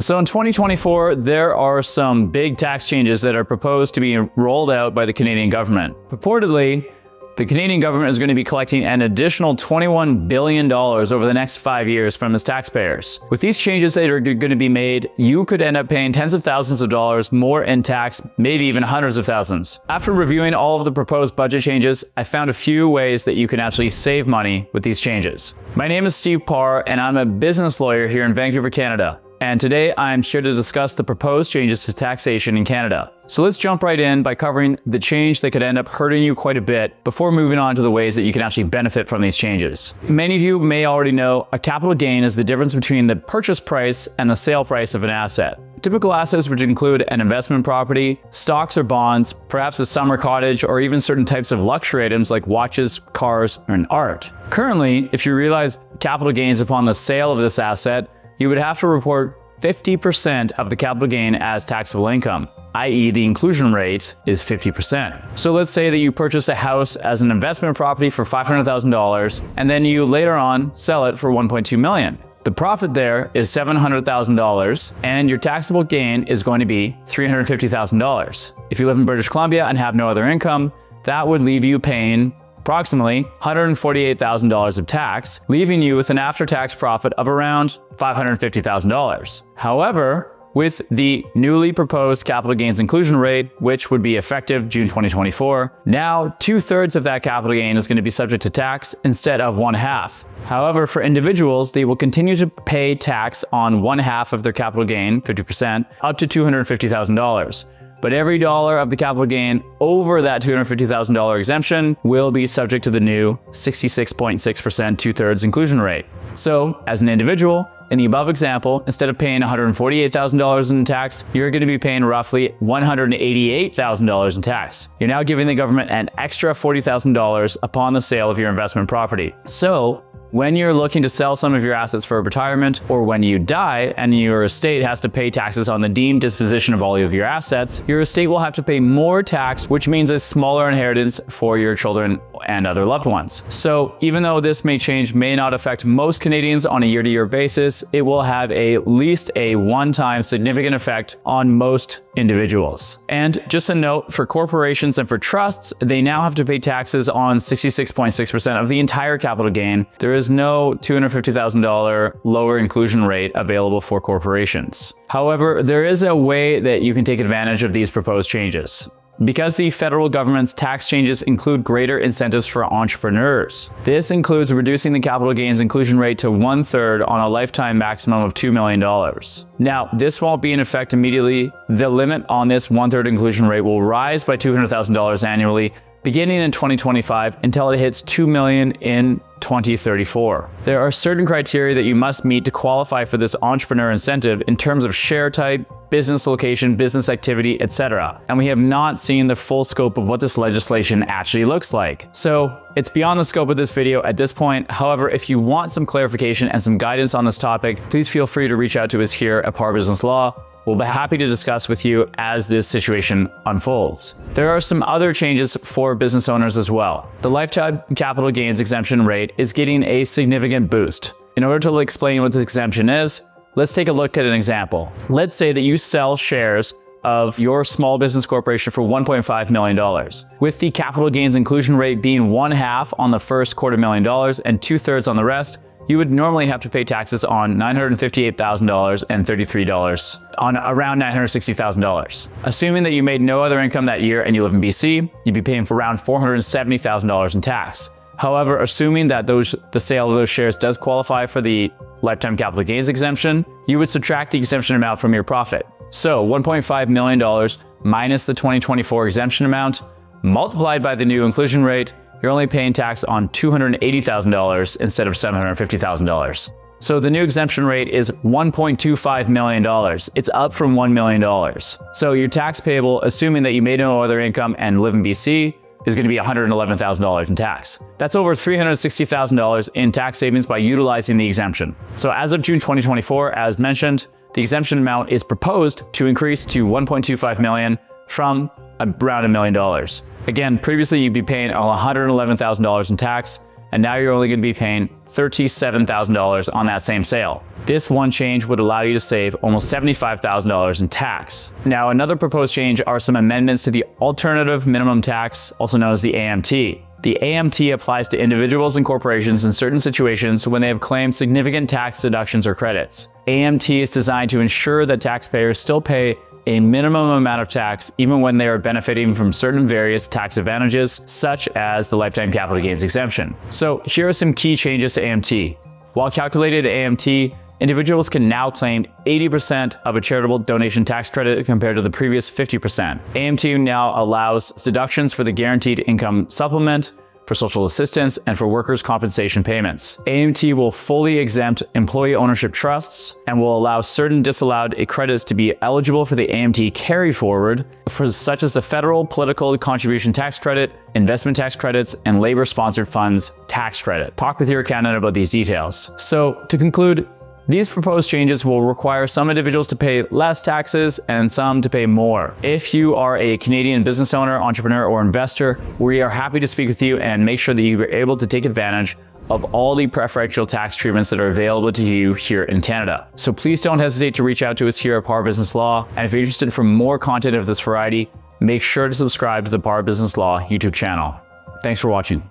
So in 2024, there are some big tax changes that are proposed to be rolled out by the Canadian government. Purportedly, the Canadian government is going to be collecting an additional $21 billion over the next 5 years from its taxpayers. With these changes that are going to be made, you could end up paying tens of thousands of dollars more in tax, maybe even hundreds of thousands. After reviewing all of the proposed budget changes, I found a few ways that you can actually save money with these changes. My name is Steve Parr, and I'm a business lawyer here in Vancouver, Canada. And today I'm here to discuss the proposed changes to taxation in Canada. So let's jump right in by covering the change that could end up hurting you quite a bit before moving on to the ways that you can actually benefit from these changes. Many of you may already know a capital gain is the difference between the purchase price and the sale price of an asset. Typical assets which include an investment property, stocks or bonds, perhaps a summer cottage, or even certain types of luxury items like watches, cars, and art. Currently, if you realize capital gains upon the sale of this asset, you would have to report 50% of the capital gain as taxable income, i.e. the inclusion rate is 50%. So let's say that you purchase a house as an investment property for $500,000 and then you later on sell it for $1.2 million. The profit there is $700,000 and your taxable gain is going to be $350,000. If you live in British Columbia and have no other income, that would leave you paying approximately $148,000 of tax, leaving you with an after-tax profit of around $550,000. However, with the newly proposed capital gains inclusion rate, which would be effective June 2024, now 2/3 of that capital gain is going to be subject to tax instead of 1/2. However, for individuals, they will continue to pay tax on 1/2 of their capital gain, 50%, up to $250,000. But every dollar of the capital gain over that $250,000 exemption will be subject to the new 66.6% 2/3 inclusion rate. So, as an individual, in the above example, instead of paying $148,000 in tax, you're going to be paying roughly $188,000 in tax. You're now giving the government an extra $40,000 upon the sale of your investment property. So, when you're looking to sell some of your assets for retirement, or when you die and your estate has to pay taxes on the deemed disposition of all of your assets, your estate will have to pay more tax, which means a smaller inheritance for your children and other loved ones. So even though this may not affect most Canadians on a year-to-year basis, it will have at least a one-time significant effect on most individuals. And just a note, for corporations and for trusts, they now have to pay taxes on 66.6% of the entire capital gain. There is no $250,000 lower inclusion rate available for corporations. However, there is a way that you can take advantage of these proposed changes. Because the federal government's tax changes include greater incentives for entrepreneurs. This includes reducing the capital gains inclusion rate to 1/3 on a lifetime maximum of $2 million. Now, this won't be in effect immediately. The limit on this 1/3 inclusion rate will rise by $200,000 annually, beginning in 2025 until it hits $2 million in 2034. There are certain criteria that you must meet to qualify for this entrepreneur incentive in terms of share type, business location, business activity, etc. And we have not seen the full scope of what this legislation actually looks like. So it's beyond the scope of this video at this point. However, if you want some clarification and some guidance on this topic, please feel free to reach out to us here at Parr Business Law. We'll be happy to discuss with you as this situation unfolds. There are some other changes for business owners as well. The lifetime capital gains exemption rate is getting a significant boost. In order to explain what this exemption is, let's take a look at an example. Let's say that you sell shares of your small business corporation for $1.5 million. With the capital gains inclusion rate being 1/2 on the first $250,000 and 2/3 on the rest, you would normally have to pay taxes on $958,000 and $33 on around $960,000. Assuming that you made no other income that year and you live in BC, you'd be paying for around $470,000 in tax. However, assuming that the sale of those shares does qualify for the lifetime capital gains exemption, you would subtract the exemption amount from your profit. So $1.5 million minus the 2024 exemption amount, multiplied by the new inclusion rate, you're only paying tax on $280,000 instead of $750,000. So the new exemption rate is $1.25 million. It's up from $1 million. So your tax payable, assuming that you made no other income and live in BC, is going to be $111,000 in tax. That's over $360,000 in tax savings by utilizing the exemption. So as of June 2024, as mentioned, the exemption amount is proposed to increase to $1.25 million from around $1 million. Again, previously you'd be paying $111,000 in tax, and now you're only going to be paying $37,000 on that same sale. This one change would allow you to save almost $75,000 in tax. Now, another proposed change are some amendments to the alternative minimum tax, also known as the AMT. The AMT applies to individuals and corporations in certain situations when they have claimed significant tax deductions or credits. AMT is designed to ensure that taxpayers still pay a minimum amount of tax even when they are benefiting from certain various tax advantages, such as the lifetime capital gains exemption. So here are some key changes to AMT. While calculated AMT, individuals can now claim 80% of a charitable donation tax credit compared to the previous 50%. AMT now allows deductions for the guaranteed income supplement, for social assistance, and for workers' compensation payments. AMT will fully exempt employee ownership trusts and will allow certain disallowed credits to be eligible for the AMT carry forward, such as the federal political contribution tax credit, investment tax credits, and labor-sponsored funds tax credit. Talk with your accountant about these details. So to conclude, these proposed changes will require some individuals to pay less taxes and some to pay more. If you are a Canadian business owner, entrepreneur, or investor, we are happy to speak with you and make sure that you are able to take advantage of all the preferential tax treatments that are available to you here in Canada. So please don't hesitate to reach out to us here at Power Business Law. And if you're interested for more content of this variety, make sure to subscribe to the Power Business Law YouTube channel. Thanks for watching.